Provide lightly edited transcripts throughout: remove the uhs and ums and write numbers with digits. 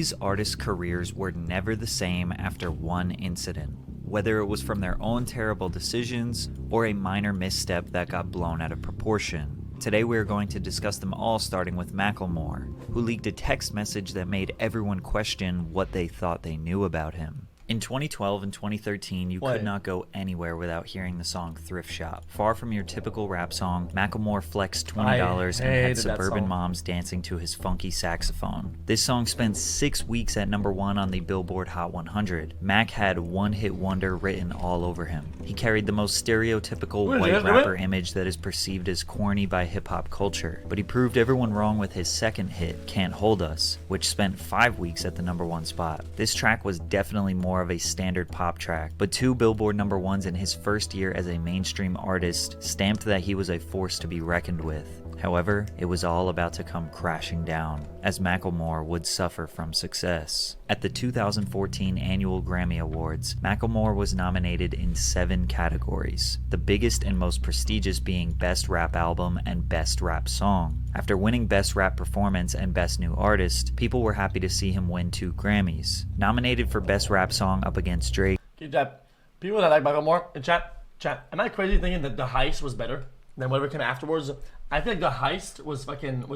These artists' careers were never the same after one incident, whether it was from their own terrible decisions or a minor misstep that got blown out of proportion. Today we are going to discuss them all, starting with Macklemore, who leaked a text message that made everyone question what they thought they knew about him. In 2012 and 2013, you could not go anywhere without hearing the song Thrift Shop. Far from your typical rap song, Macklemore flexed $20 and had suburban moms dancing to his funky saxophone. This song spent 6 weeks at #1 on the Billboard Hot 100. Mac had one-hit wonder written all over him. He carried the most stereotypical white rapper image that is perceived as corny by hip-hop culture, but he proved everyone wrong with his second hit, Can't Hold Us, which spent 5 weeks at the #1 spot. This track was definitely more of a standard pop track, but 2 Billboard #1s in his first year as a mainstream artist stamped that he was a force to be reckoned with. However, it was all about to come crashing down, as Macklemore would suffer from success. At the 2014 annual Grammy Awards, Macklemore was nominated in 7 categories, the biggest and most prestigious being Best Rap Album and Best Rap Song. After winning Best Rap Performance and Best New Artist, people were happy to see him win 2 Grammys. Nominated for Best Rap Song up against Drake. Keep that. People that like Macklemore, in chat, am I crazy thinking that The Heist was better than whatever came afterwards? I think The Heist was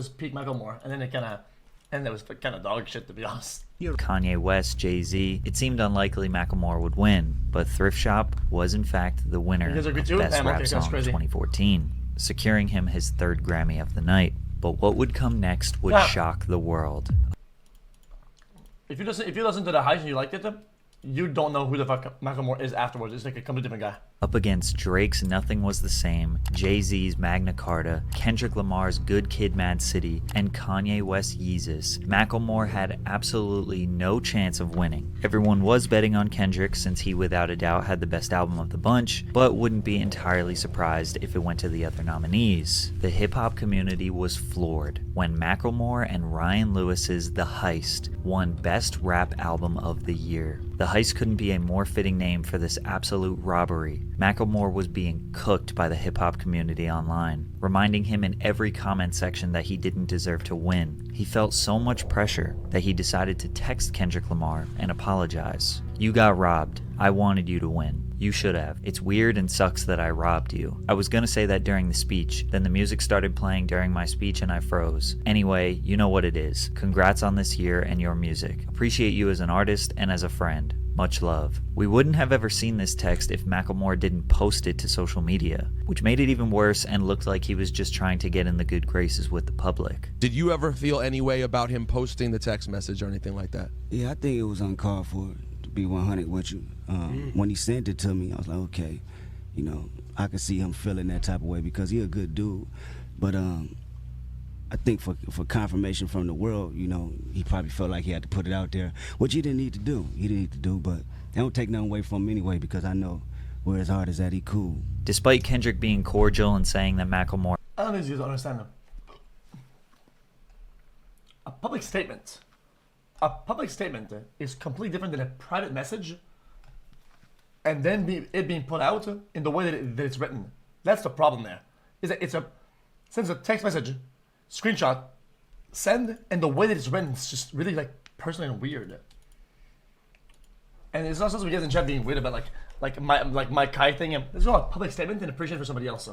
peak Macklemore, and then it was kind of dog shit, to be honest. Kanye West, Jay-Z. It seemed unlikely Macklemore would win, but Thrift Shop was in fact the winner of Best Rap Song 2014, securing him his 3rd Grammy of the night. But what would come next would shock the world. If you listen to The Heist and you liked it, you don't know who the fuck Macklemore is afterwards. It's like a completely different guy. Up against Drake's Nothing Was the Same, Jay-Z's Magna Carta, Kendrick Lamar's Good Kid Mad City, and Kanye West's Yeezus, Macklemore had absolutely no chance of winning. Everyone was betting on Kendrick since he without a doubt had the best album of the bunch, but wouldn't be entirely surprised if it went to the other nominees. The hip-hop community was floored when Macklemore and Ryan Lewis's The Heist won Best Rap Album of the Year. The Heist couldn't be a more fitting name for this absolute robbery. Macklemore was being cooked by the hip-hop community online, reminding him in every comment section that he didn't deserve to win. He felt so much pressure that he decided to text Kendrick Lamar and apologize. "You got robbed. I wanted you to win. You should have. It's weird and sucks that I robbed you. I was gonna say that during the speech, then the music started playing during my speech and I froze. Anyway, you know what it is. Congrats on this year and your music. Appreciate you as an artist and as a friend. Much love." We wouldn't have ever seen this text if Macklemore didn't post it to social media, which made it even worse and looked like he was just trying to get in the good graces with the public. Did you ever feel any way about him posting the text message or anything like that? Yeah, I think it was uncalled for, to be 100 with you. When he sent it to me, I was like, okay, you know, I could see him feeling that type of way because he a good dude. But I think for confirmation from the world, you know, he probably felt like he had to put it out there, which he didn't need to do. He didn't need to do, but I don't take nothing away from him anyway because I know where his heart is at. He cool. Despite Kendrick being cordial and saying that Macklemore I don't think you understand them. A public statement is completely different than a private message, and then it being put out in the way that it's written. That's the problem there. Is that sends a text message, screenshot, send, and the way that it's written is just really like personal and weird. And it's not supposed to be guys in chat being weird about like my Kai thing. There's not a public statement and appreciation for somebody else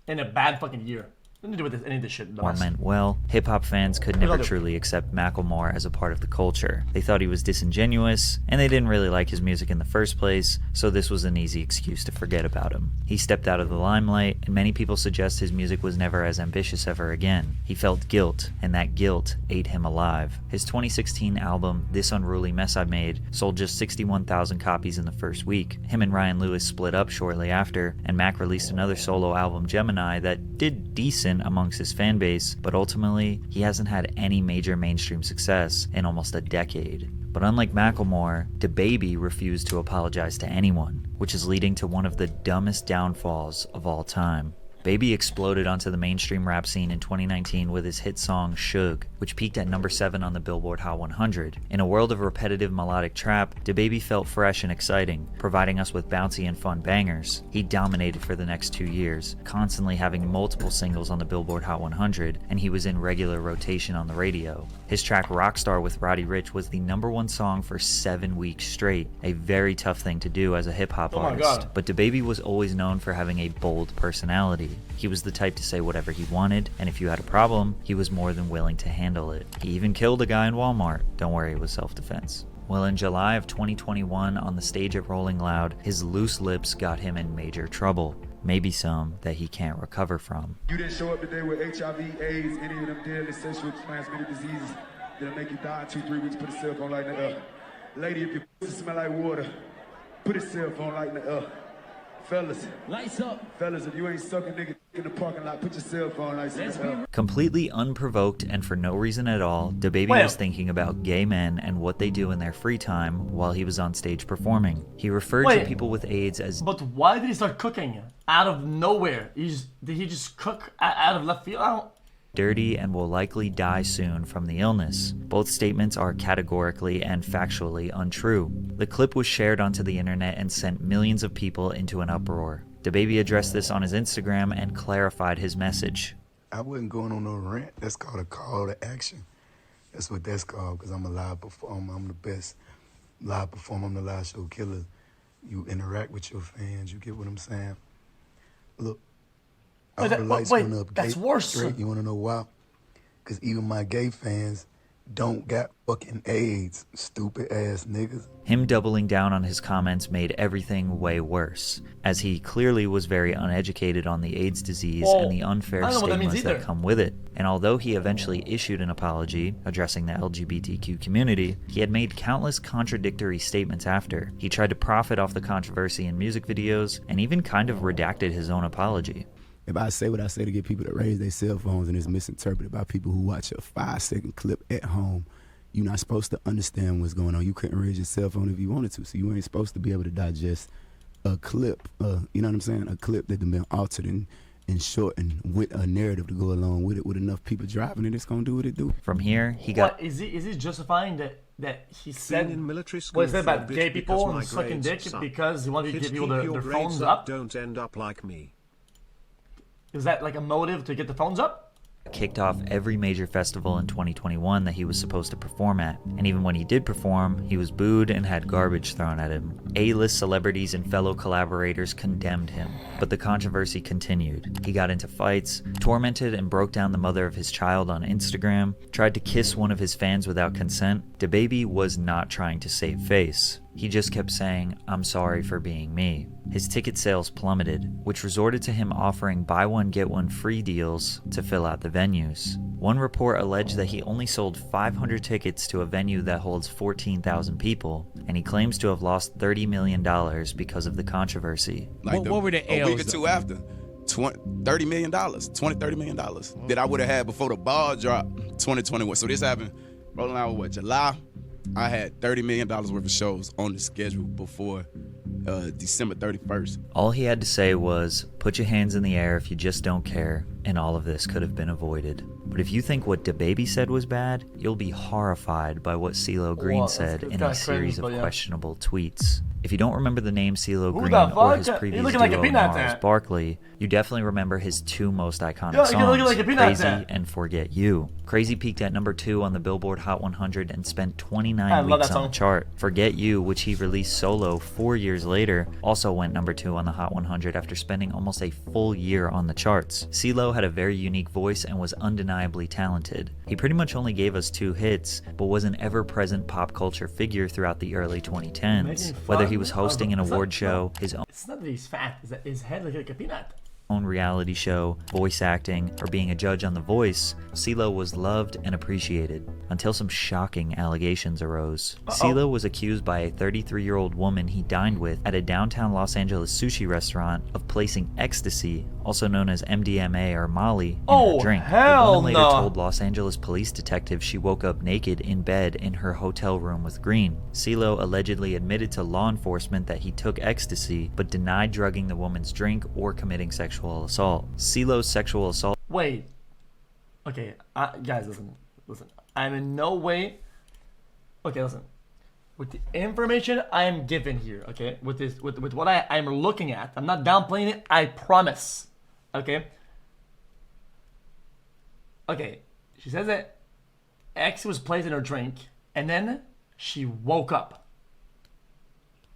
in a bad fucking year. Nothing to do with any of this shit. meant well. Hip-hop fans could never truly accept Macklemore as a part of the culture. They thought he was disingenuous, and they didn't really like his music in the first place, so this was an easy excuse to forget about him. He stepped out of the limelight, and many people suggest his music was never as ambitious ever again. He felt guilt, and that guilt ate him alive. His 2016 album, This Unruly Mess I Made, sold just 61,000 copies in the first week. Him and Ryan Lewis split up shortly after, and Mac released another solo album, Gemini, that did decent amongst his fan base, but ultimately he hasn't had any major mainstream success in almost a decade. But unlike Macklemore, DaBaby refused to apologize to anyone, which is leading to one of the dumbest downfalls of all time. Baby exploded onto the mainstream rap scene in 2019 with his hit song Suge, which peaked at number 7 on the Billboard Hot 100. In a world of repetitive melodic trap, DaBaby felt fresh and exciting, providing us with bouncy and fun bangers. He dominated for the next 2 years, constantly having multiple singles on the Billboard Hot 100, and he was in regular rotation on the radio. His track Rockstar with Roddy Ricch was the number 1 song for 7 weeks straight, a very tough thing to do as a hip-hop Oh my artist. God. But DaBaby was always known for having a bold personality. He was the type to say whatever he wanted, and if you had a problem, he was more than willing to handle it. He even killed a guy in Walmart. Don't worry, it was self-defense. Well, in July of 2021, on the stage at Rolling Loud, his loose lips got him in major trouble. Maybe some that he can't recover from. You didn't show up today with HIV, AIDS, any of them deadly sexually transmitted diseases that'll make you die in 2-3 weeks. Put a cell phone light in the air. Lady, if your pussy smell like water, put a cell phone light in the air. Fellas, Lights up. fellas, if you ain't sucking nigga in the parking lot, put your cell phone lights in the air. Completely unprovoked and for no reason at all, DaBaby Wait. was thinking about gay men and what they do in their free time while he was on stage performing. He referred to Wait. people with AIDS as But why did he start cooking out of nowhere? Did he just cook out of left field? I don't. dirty and will likely die soon from the illness. Both statements are categorically and factually untrue. The clip was shared onto the internet and sent millions of people into an uproar. DaBaby addressed this on his Instagram and clarified his message. I wasn't going on no rant. That's called a call to action. That's what that's called, because I'm a live performer. I'm the best live performer. I'm the live show killer. You interact with your fans. You get what I'm saying? Look, all Wait, the that- lights wait, went up. that's gay, worse. Straight. You want to know why? Because even my gay fans don't got fucking AIDS, stupid ass niggas. Him doubling down on his comments made everything way worse, as he clearly was very uneducated on the AIDS disease Well, and the unfair I don't know what that means stigmas that either. come with it. And although he eventually issued an apology addressing the LGBTQ community, he had made countless contradictory statements after. He tried to profit off the controversy in music videos and even kind of redacted his own apology. If I say what I say to get people to raise their cell phones and it's misinterpreted by people who watch a 5-second clip at home, you're not supposed to understand what's going on. You couldn't raise your cell phone if you wanted to, so you ain't supposed to be able to digest a clip, you know what I'm saying? A clip that has been altered and shortened with a narrative to go along with it, with enough people driving it, it's gonna do what it do. From here, he got What is he justifying that he said in military what he school said for a about bit gay because people my and sucking grades dick suck. because he wanted to Kids, give people keep your their grades phones up. up? Don't end up like me. Is that like a motive to get the phones up? kicked off every major festival in 2021 that he was supposed to perform at, and even when he did perform, he was booed and had garbage thrown at him. A-list celebrities and fellow collaborators condemned him, but the controversy continued. He got into fights, tormented and broke down the mother of his child on Instagram, tried to kiss one of his fans without consent. DaBaby was not trying to save face. He just kept saying, "I'm sorry for being me." His ticket sales plummeted, which resorted to him offering buy one get one free deals to fill out the venues. One report alleged that he only sold 500 tickets to a venue that holds 14,000 people, and he claims to have lost $30 million because of the controversy. Like What were the a week or L's, two after, $30 million that I would have had before the ball dropped 2021. So this happened, rolling out what, July? I had $30 million worth of shows on the schedule before December 31st. All he had to say was, "Put your hands in the air if you just don't care," and all of this could have been avoided. But if you think what DaBaby said was bad, you'll be horrified by what CeeLo Green Well, said it's in kinda a series cringe, of but yeah. questionable tweets. If you don't remember the name CeeLo Who Green the or fuck? his He previous looking like a duo peanut Gnarls there. Barkley, you definitely remember his two most iconic Yeah, he looking songs, like a peanut Crazy there. and Forget You. Crazy peaked at number 2 on the Billboard Hot 100 and spent 29 I love weeks that on the song. chart. Forget You, which he released solo 4 years later, also went number 2 on the Hot 100 after spending almost a full year on the charts. CeeLo had a very unique voice and was undeniably talented. He pretty much only gave us 2 hits, but was an ever-present pop culture figure throughout the early 2010s. Making Whether he fun was of- hosting an it's not- award show, his It's not that he's fat. It's that his head looks like a peanut. own reality show, voice acting, or being a judge on The Voice, CeeLo was loved and appreciated, until some shocking allegations arose. CeeLo was accused by a 33-year-old woman he dined with at a downtown Los Angeles sushi restaurant of placing ecstasy also known as MDMA or Molly, in Oh, her drink. The hell woman later no. told Los Angeles police detectives she woke up naked in bed in her hotel room with Green. CeeLo allegedly admitted to law enforcement that he took ecstasy, but denied drugging the woman's drink or committing sexual assault. CeeLo's sexual assault Wait. Okay, guys, listen. I'm in no way. Okay, listen. With the information I am given here, okay, with what I'm looking at, I'm not downplaying it. I promise. Okay. Okay. She says that X was placed in her drink, and then she woke up.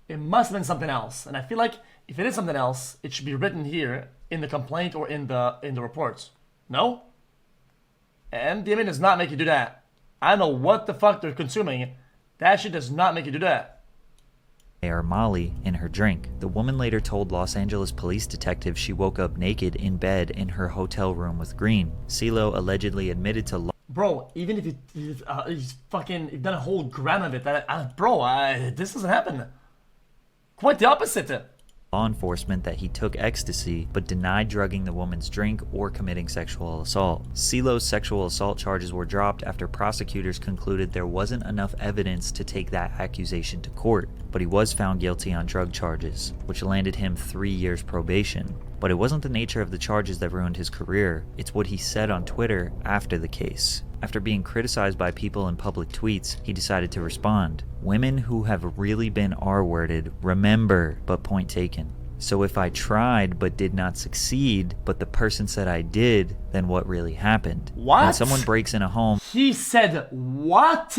It must have been something else, and I feel like if it is something else, it should be written here in the complaint or in the reports. No? MDMA does not make you do that. I don't know what the fuck they're consuming. That shit does not make you do that. or Molly in her drink. The woman later told Los Angeles police detectives she woke up naked in bed in her hotel room with Green. CeeLo allegedly admitted to Bro, even if he's fucking done a whole gram of it, this doesn't happen. Quite the opposite. law enforcement that he took ecstasy but denied drugging the woman's drink or committing sexual assault. CeeLo's sexual assault charges were dropped after prosecutors concluded there wasn't enough evidence to take that accusation to court, but he was found guilty on drug charges, which landed him 3 years probation. But it wasn't the nature of the charges that ruined his career, it's what he said on Twitter after the case. After being criticized by people in public tweets, he decided to respond. Women who have really been R-worded, remember, but point taken. So if I tried but did not succeed, but the person said I did, then what really happened? What? When someone breaks in a home, He said what?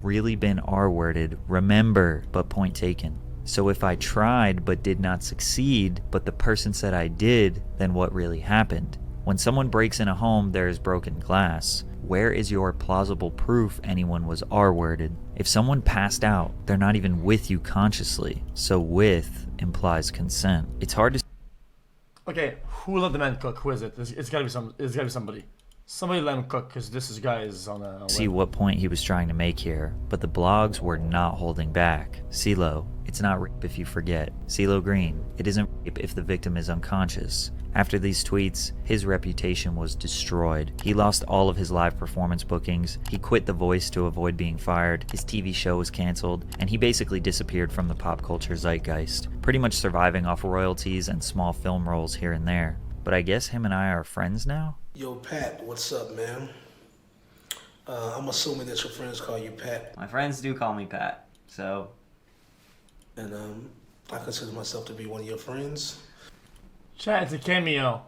really been R-worded, remember, but point taken. So if I tried but did not succeed, but the person said I did, then what really happened? When someone breaks in a home, there is broken glass. Where is your plausible proof anyone was R-worded? If someone passed out, they're not even with you consciously. So with implies consent. It's hard to Okay, who let the man cook? Who is it? It's gotta be somebody. Somebody let him cook, because this guy is on a see whim. what point he was trying to make here, but the blogs were not holding back. CeeLo, it's not rape if you forget. CeeLo Green, it isn't rape if the victim is unconscious. After these tweets, his reputation was destroyed. He lost all of his live performance bookings, he quit The Voice to avoid being fired, his TV show was canceled, and he basically disappeared from the pop culture zeitgeist, pretty much surviving off royalties and small film roles here and there. But I guess him and I are friends now? Yo, Pat, what's up, man? I'm assuming that your friends call you Pat, My friends do call me Pat, so and I consider myself to be one of your friends. Chat, it's a cameo.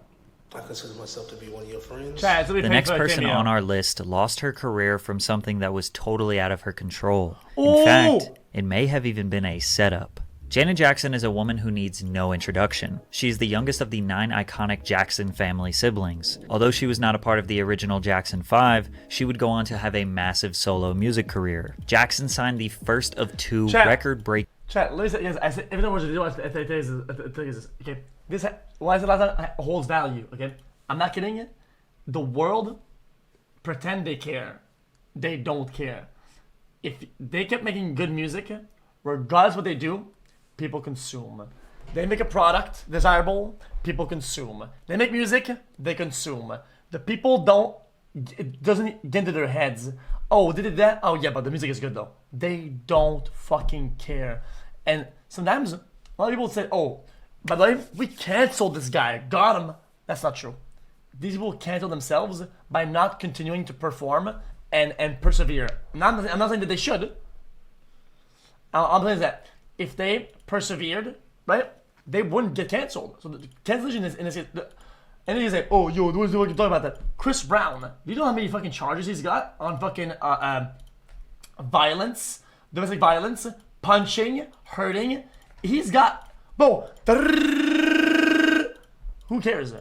I consider myself to be one of your friends. Chat, somebody The paid next for a person cameo. on our list lost her career from something that was totally out of her control. Ooh! In fact, it may have even been a setup. Janet Jackson is a woman who needs no introduction. She is the youngest of the 9 iconic Jackson family siblings. Although she was not a part of the original Jackson 5, she would go on to have a massive solo music career. Jackson signed the first of 2 Chat. record-break Chat, listen, yes, I said everything was to do. I think is this. Okay, this why is the last time holds value. Okay, I'm not kidding you. The world pretend they care, they don't care. If they kept making good music, regardless what they do, people consume. They make a product desirable, people consume. They make music, they consume. The people don't. It doesn't get into their heads. Oh, they did that? Oh yeah, but the music is good though. They don't fucking care. And sometimes a lot of people say, oh, by the way, we canceled this guy, got him. That's not true. These people cancel themselves by not continuing to perform and persevere. I'm not saying that they should. I'm saying that if they persevered, right, they wouldn't get canceled. So the cancellation is in this case. And then you say, oh, yo, what are you talking about that? Chris Brown, do you know how many fucking charges he's got on fucking violence, domestic violence, punching, hurting? He's got, bro, who cares?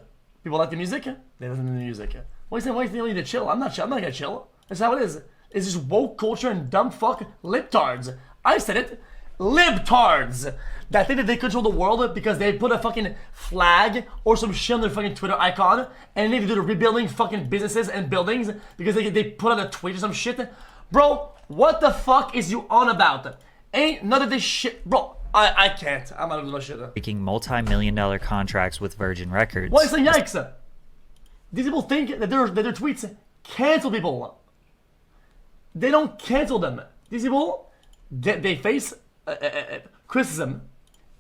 People like the music? They listen to the music. Why do you need to chill? I'm not gonna chill. That's how it is. It's just woke culture and dumb fuck libtards. I said it. Libtards that think that they control the world because they put a fucking flag or some shit on their fucking Twitter icon and they do the rebuilding fucking businesses and buildings because they put out a tweet or some shit. Bro, what the fuck is you on about? Ain't none of this shit, bro. I can't. I'm out of the shit. Making multi-million-dollar contracts with Virgin Records. Why is it yikes? These people think that their tweets cancel people. They don't cancel them. These people, they face criticism,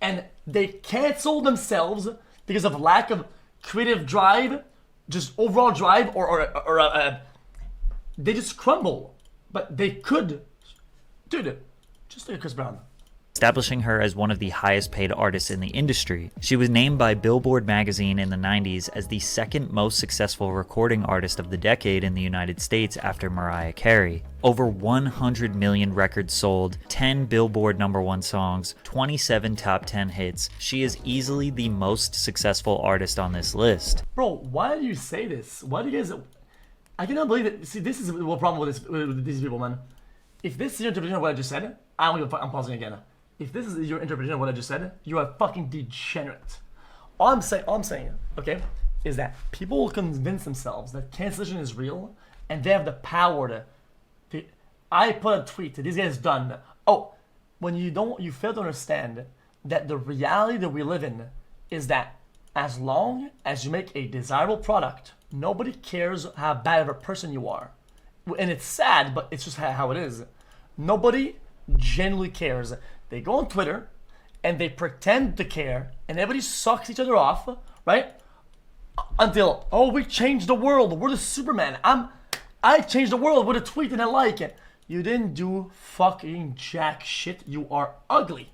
and they cancel themselves because of lack of creative drive, just overall drive, or they just crumble. But they could, dude, just like Chris Brown. Establishing her as one of the highest paid artists in the industry. She was named by Billboard magazine in the 90s as the second most successful recording artist of the decade in the United States after Mariah Carey. Over 100 million records sold, 10 Billboard #1 songs, 27 top 10 hits. She is easily the most successful artist on this list. Bro, why do you say this? Why do you guys... I cannot believe it. See, this is the problem with these people, man. If this is your interpretation of what I just said, I don't give a fuck. I'm pausing again. If this is your interpretation of what I just said, you are fucking degenerate. All I'm saying, okay, is that people will convince themselves that cancellation is real, and they have the power to I put a tweet, this guy's done. Oh, when you fail to understand that the reality that we live in is that as long as you make a desirable product, nobody cares how bad of a person you are. And it's sad, but it's just how it is. Nobody genuinely cares. They go on Twitter and they pretend to care, and everybody sucks each other off, right? Until, oh, we changed the world. We're the Superman. I changed the world with a tweet and I like it. You didn't do fucking jack shit. You are ugly.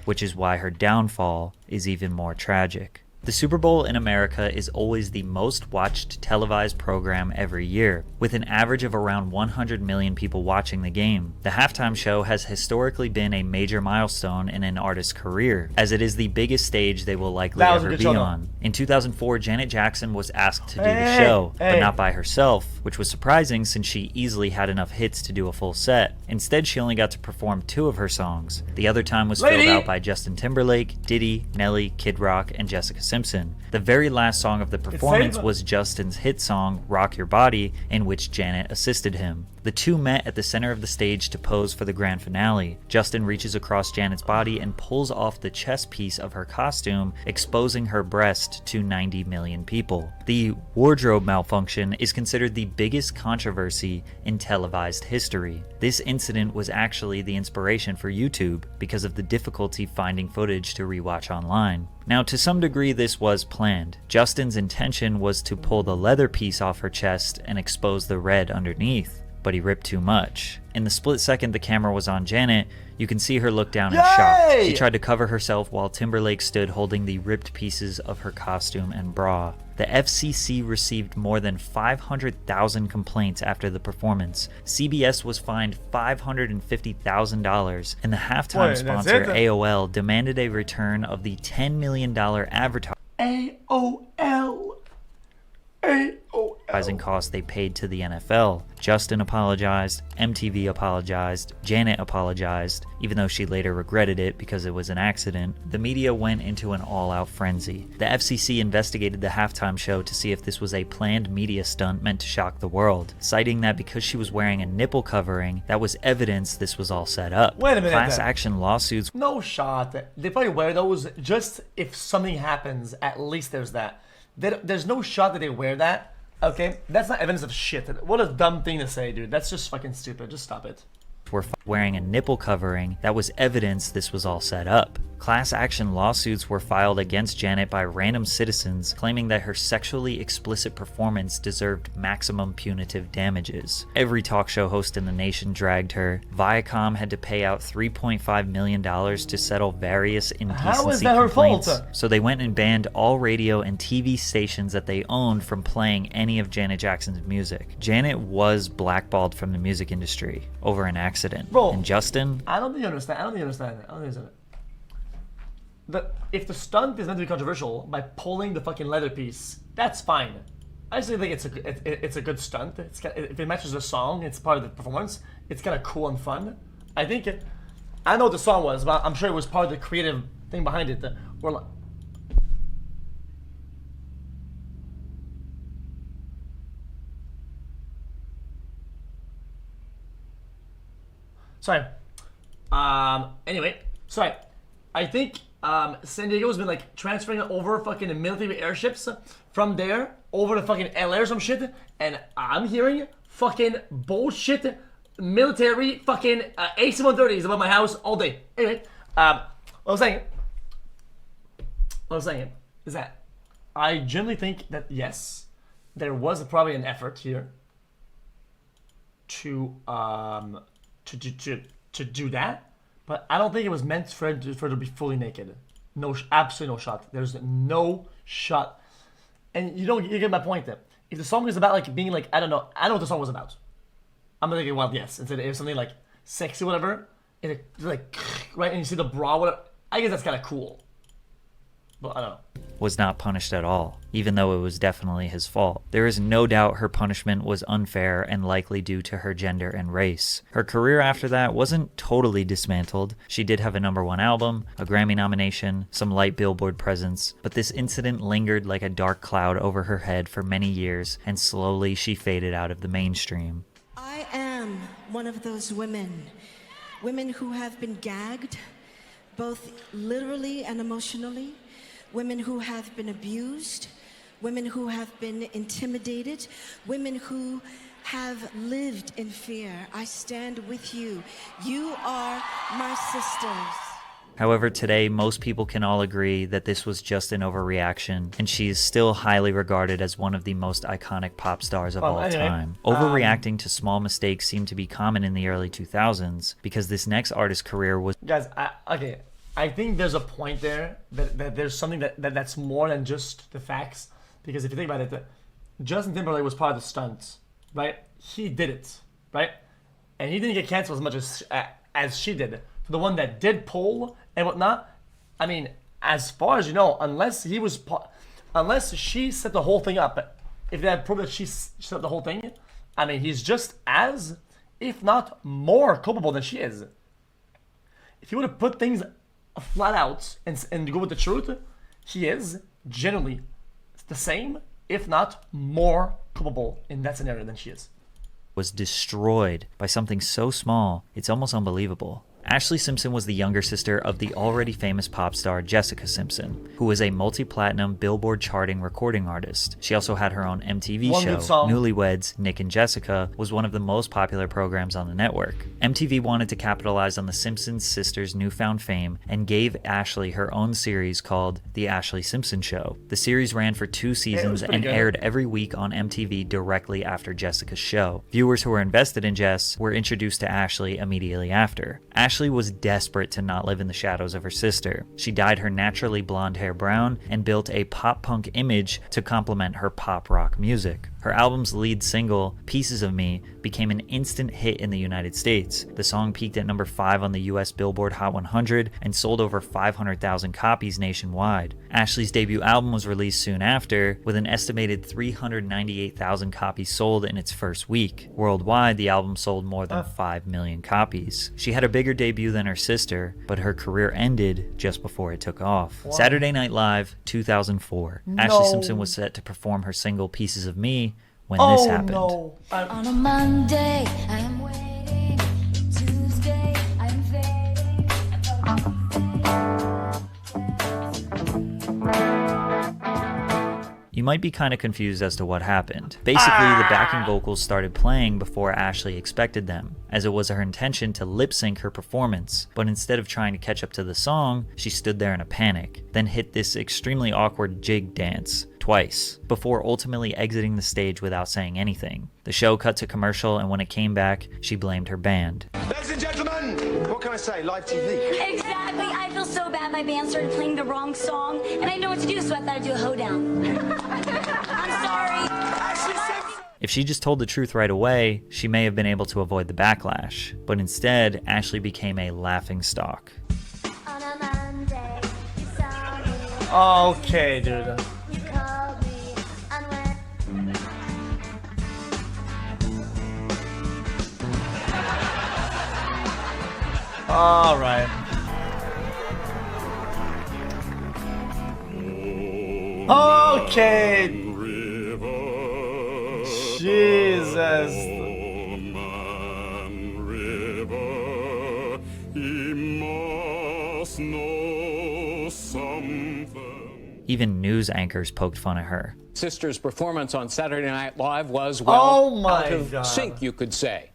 Which is why her downfall is even more tragic. The Super Bowl in America is always the most watched televised program every year, with an average of around 100 million people watching the game. The halftime show has historically been a major milestone in an artist's career, as it is the biggest stage they will likely ever be on. In 2004, Janet Jackson was asked to do the show, but not by herself, which was surprising since she easily had enough hits to do a full set. Instead, she only got to perform 2 of her songs. The other time was filled out by Justin Timberlake, Diddy, Nelly, Kid Rock, and Jessica Simpson. The very last song of the performance was Justin's hit song, Rock Your Body, in which Janet assisted him. The two met at the center of the stage to pose for the grand finale. Justin reaches across Janet's body and pulls off the chest piece of her costume, exposing her breast to 90 million people. The wardrobe malfunction is considered the biggest controversy in televised history. This incident was actually the inspiration for YouTube because of the difficulty finding footage to rewatch online. Now, to some degree, this was planned. Justin's intention was to pull the leather piece off her chest and expose the red underneath, but he ripped too much. In the split second the camera was on Janet, you can see her look down in shock. She tried to cover herself while Timberlake stood holding the ripped pieces of her costume and bra. The FCC received more than 500,000 complaints after the performance. CBS was fined $550,000, and the halftime sponsor AOL demanded a return of the $10 million advertising costs they paid to the NFL. Justin apologized, MTV apologized, Janet apologized, even though she later regretted it because it was an accident. The media went into an all-out frenzy. The FCC investigated the halftime show to see if this was a planned media stunt meant to shock the world, citing that because she was wearing a nipple covering, that was evidence this was all set up. Wait a minute. Class action lawsuits. No shot. They probably wear those just if something happens. At least there's that. There's no shot that they wear that. Okay, that's not evidence of shit. What a dumb thing to say, dude. That's just fucking stupid. Just stop it. Were wearing a nipple covering, that was evidence this was all set up. Class action lawsuits were filed against Janet by random citizens claiming that her sexually explicit performance deserved maximum punitive damages. Every talk show host in the nation dragged her. Viacom had to pay out $3.5 million to settle various indecency complaints. So they went and banned all radio and TV stations that they owned from playing any of Janet Jackson's music. Janet was blackballed from the music industry over an accident. Bro, and Justin? I don't think you understand. If the stunt is meant to be controversial by pulling the fucking leather piece, that's fine. I actually think it's a good stunt. If it matches the song, it's part of the performance. It's kind of cool and fun. I know what the song was, but I'm sure it was part of the creative thing behind it. Sorry. Anyway, sorry. I think San Diego's been like transferring over fucking military airships from there over to fucking LA or some shit, and I'm hearing fucking bullshit military fucking AC-130s above my house all day. Anyway, what I was saying is that I generally think that yes, there was probably an effort here to do that, but I don't think it was meant for her to be fully naked. No, absolutely no shot. There's no shot. And you get my point there. If the song is about like being like, I know what the song was about. I'm gonna take a wild guess. Instead of something like sexy, whatever, and it's like right, and you see the bra, whatever. I guess that's kind of cool. But I don't know. Was not punished at all, even though it was definitely his fault. There is no doubt her punishment was unfair and likely due to her gender and race. Her career after that wasn't totally dismantled. She did have a #1 album, a Grammy nomination, some light Billboard presence, but this incident lingered like a dark cloud over her head for many years, and slowly she faded out of the mainstream. I am one of those women who have been gagged, both literally and emotionally, women who have been abused, women who have been intimidated, women who have lived in fear. I stand with you. You are my sisters. However, today, most people can all agree that this was just an overreaction, and she is still highly regarded as one of the most iconic pop stars of all time. Overreacting to small mistakes seemed to be common in the early 2000s, because this next artist's career was... Guys, I think there's a point there that there's something that's more than just the facts. Because if you think about it, Justin Timberlake was part of the stunts, right? He did it, right? And he didn't get canceled as much as she did. For the one that did pull and whatnot, I mean, as far as you know, unless she set the whole thing up, if they had proved that she set up the whole thing, I mean, he's just as, if not more, culpable than she is. If you would have put things flat out and go with the truth, he is generally the same, if not more culpable in that scenario than she is. Was destroyed by something so small, it's almost unbelievable. Ashley Simpson was the younger sister of the already famous pop star Jessica Simpson, who was a multi-platinum Billboard charting recording artist. She also had her own MTV show. Newlyweds, Nick and Jessica was one of the most popular programs on the network. MTV wanted to capitalize on the Simpson sisters' newfound fame and gave Ashley her own series called The Ashley Simpson Show. The series ran for 2 seasons and aired every week on MTV directly after Jessica's show. Viewers who were invested in Jess were introduced to Ashley immediately after. Ashley was desperate to not live in the shadows of her sister. She dyed her naturally blonde hair brown and built a pop-punk image to complement her pop-rock music. Her album's lead single, Pieces of Me, became an instant hit in the United States. The song peaked at number 5 on the US Billboard Hot 100 and sold over 500,000 copies nationwide. Ashley's debut album was released soon after, with an estimated 398,000 copies sold in its first week. Worldwide, the album sold more than 5 million copies. She had a bigger debut than her sister, but her career ended just before it took off. Wow. Saturday Night Live, 2004. No. Ashley Simpson was set to perform her single Pieces of Me when this happened. No. On a Monday, I am waiting. Tuesday, I am fading. You might be kind of confused as to what happened. Basically, the backing vocals started playing before Ashley expected them, as it was her intention to lip sync her performance, but instead of trying to catch up to the song, she stood there in a panic, then hit this extremely awkward jig dance twice, before ultimately exiting the stage without saying anything. The show cut to commercial, and when it came back, she blamed her band. Ladies and gentlemen, what can I say? Live TV. Exactly. I feel so bad my band started playing the wrong song, and I didn't know what to do, so I thought I'd do a hoedown. I'm sorry. If she just told the truth right away, she may have been able to avoid the backlash. But instead, Ashley became a laughingstock. Okay, dude. All right. Okay. Jesus. Man river, he must know. Even news anchors poked fun at her. Sister's performance on Saturday Night Live was, well, out of sync, you could say.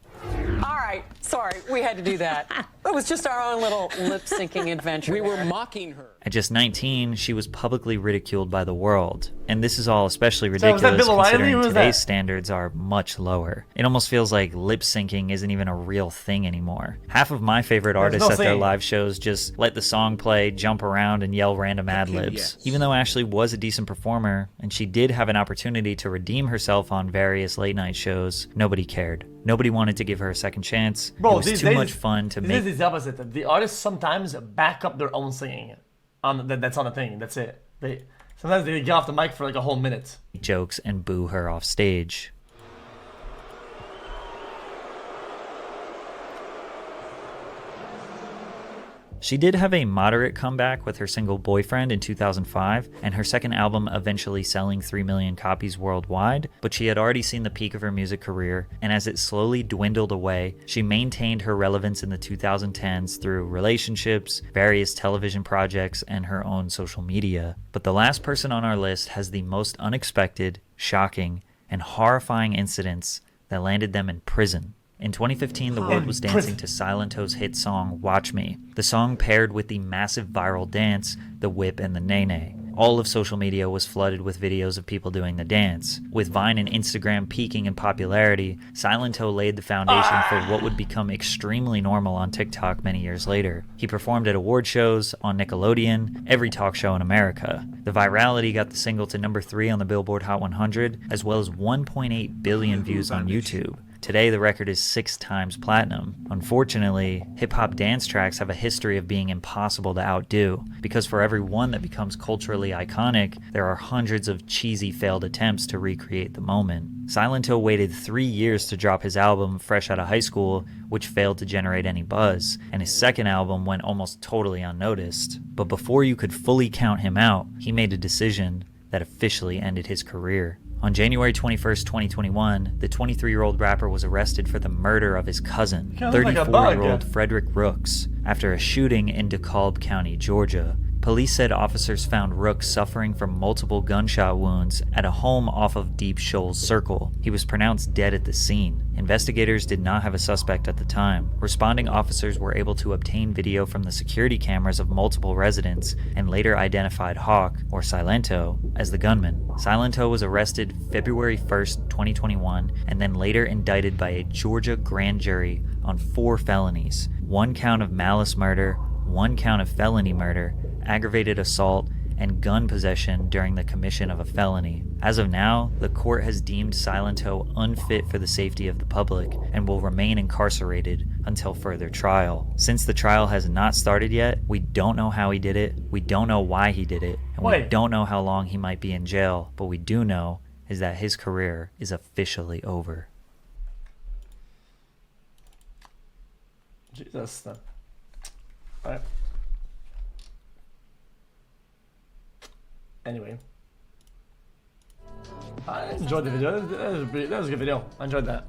All right, sorry, we had to do that. It was just our own little lip-syncing adventure. We were mocking her. At just 19, she was publicly ridiculed by the world. And this is all especially was that ridiculous Bill O'Reilly? considering Who was today's that? standards are much lower. It almost feels like lip syncing isn't even a real thing anymore. Half of my favorite artists no at their singing. live shows just let the song play, jump around, and yell random ad libs. yes. Even though Ashley was a decent performer, and she did have an opportunity to redeem herself on various late night shows, nobody cared. Nobody wanted to give her a second chance. Bro, it was these too days, much fun to these make days it's the opposite. The artists sometimes back up their own singing. That's on the thing. That's it. Sometimes they get off the mic for like a whole minute. jokes and boo her off stage. She did have a moderate comeback with her single Boyfriend in 2005, and her second album eventually selling 3 million copies worldwide, but she had already seen the peak of her music career, and as it slowly dwindled away, she maintained her relevance in the 2010s through relationships, various television projects, and her own social media. But the last person on our list has the most unexpected, shocking, and horrifying incidents that landed them in prison. In 2015, the world was dancing to Silentto's hit song, Watch Me. The song paired with the massive viral dance, the whip and the nay-nay. All of social media was flooded with videos of people doing the dance. With Vine and Instagram peaking in popularity, Silentto laid the foundation for what would become extremely normal on TikTok many years later. He performed at award shows, on Nickelodeon, every talk show in America. The virality got the single to number 3 on the Billboard Hot 100, as well as 1.8 billion views on YouTube. Today, the record is 6 times platinum. Unfortunately, hip-hop dance tracks have a history of being impossible to outdo, because for every one that becomes culturally iconic, there are hundreds of cheesy failed attempts to recreate the moment. Silentto waited 3 years to drop his album fresh out of high school, which failed to generate any buzz, and his second album went almost totally unnoticed. But before you could fully count him out, he made a decision that officially ended his career. On January 21st, 2021, the 23-year-old rapper was arrested for the murder of his cousin, 34-year-old Frederick Rooks, after a shooting in DeKalb County, Georgia. Police said officers found Rooks suffering from multiple gunshot wounds at a home off of Deep Shoals Circle. He was pronounced dead at the scene. Investigators did not have a suspect at the time. Responding officers were able to obtain video from the security cameras of multiple residents and later identified Hawk, or Silentto, as the gunman. Silentto was arrested February 1st, 2021, and then later indicted by a Georgia grand jury on 4 felonies: 1 count of malice murder, 1 count of felony murder, aggravated assault, and gun possession during the commission of a felony. As of now, the court has deemed Silentto unfit for the safety of the public and will remain incarcerated until further trial. Since the trial has not started yet, we don't know how he did it, we don't know why he did it, and we don't know how long he might be in jail, but we do know is that his career is officially over. Jesus. Alright. Anyway, I enjoyed the video. That was a good video. I enjoyed that.